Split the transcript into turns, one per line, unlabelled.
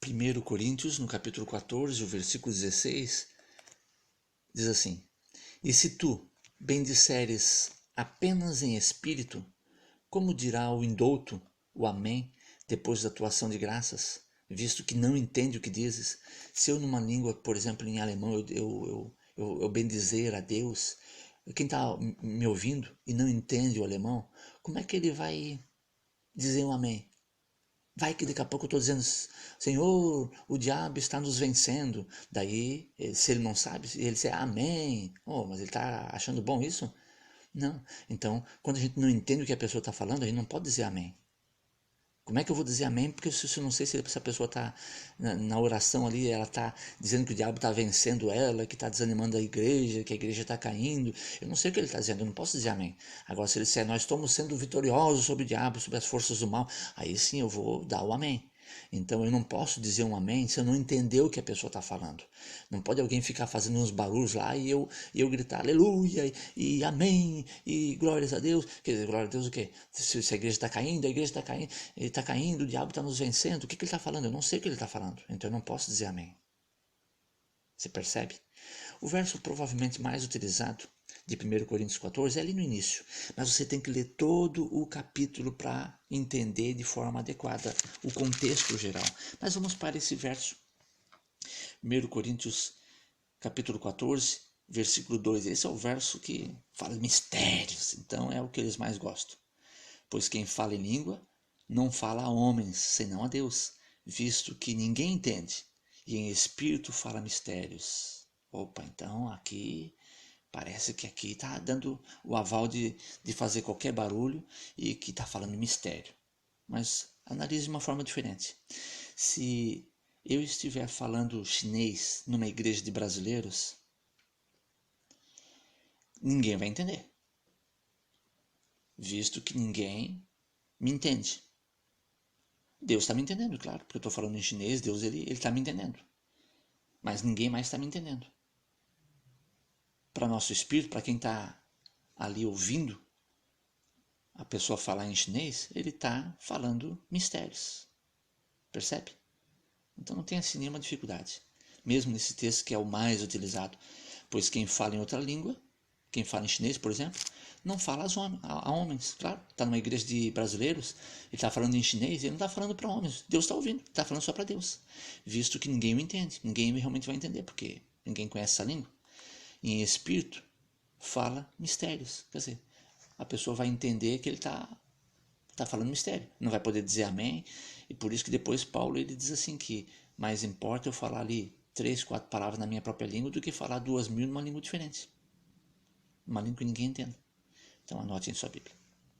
1 Coríntios, no capítulo 14, o versículo 16, diz assim: E se tu bendisseres apenas em espírito, como dirá o indouto, o amém, depois da tua ação de graças, visto que não entende o que dizes? Se eu numa língua, por exemplo, em alemão, eu bendizer a Deus, quem está me ouvindo e não entende o alemão, como é que ele vai dizer um amém? Vai que daqui a pouco eu estou dizendo, Senhor, o diabo está nos vencendo. Daí, se ele não sabe, ele diz amém. Oh, mas ele está achando bom isso? Não. Então, quando a gente não entende o que a pessoa está falando, a gente não pode dizer amém. Como é que eu vou dizer amém? Porque se eu não sei se essa pessoa está na oração ali, ela está dizendo que o diabo está vencendo ela, que está desanimando a igreja, que a igreja está caindo. Eu não sei o que ele está dizendo, eu não posso dizer amém. Agora, se ele disser, nós estamos sendo vitoriosos sobre o diabo, sobre as forças do mal, aí sim eu vou dar o amém. Então eu não posso dizer um amém se eu não entender o que a pessoa está falando. Não pode alguém ficar fazendo uns barulhos lá e eu gritar aleluia e amém e glórias a Deus. Quer dizer, glória a Deus o quê? Se a igreja está caindo, a igreja está caindo, ele está caindo, o diabo está nos vencendo. O que ele está falando? Eu não sei o que ele está falando. Então eu não posso dizer amém. Você percebe? O verso provavelmente mais utilizado de 1 Coríntios 14 é ali no início, mas você tem que ler todo o capítulo para entender de forma adequada o contexto geral. Mas vamos para esse verso. 1 Coríntios capítulo 14, versículo 2. Esse é o verso que fala de mistérios, então é o que eles mais gostam. Pois quem fala em língua não fala a homens, senão a Deus, visto que ninguém entende, e em espírito fala mistérios. Opa, então aqui parece que aqui está dando o aval de fazer qualquer barulho e que está falando mistério. Mas analise de uma forma diferente. Se eu estiver falando chinês numa igreja de brasileiros, ninguém vai entender, visto que ninguém me entende. Deus está me entendendo, claro, porque eu estou falando em chinês, Deus ele está me entendendo. Mas ninguém mais está me entendendo. Para nosso espírito, para quem está ali ouvindo a pessoa falar em chinês, ele está falando mistérios. Percebe? Então não tem assim nenhuma dificuldade. Mesmo nesse texto que é o mais utilizado. Pois quem fala em outra língua, quem fala em chinês, por exemplo, não fala a homens. Claro, está numa igreja de brasileiros, ele está falando em chinês, ele não está falando para homens. Deus está ouvindo, está falando só para Deus. Visto que ninguém o entende, ninguém realmente vai entender, porque ninguém conhece essa língua. E em espírito, fala mistérios. Quer dizer, a pessoa vai entender que ele está falando mistério. Não vai poder dizer amém. E por isso que depois Paulo ele diz assim que mais importa eu falar ali 3, 4 palavras na minha própria língua do que falar 2.000 numa língua diferente. Uma língua que ninguém entenda. Então anote em sua Bíblia.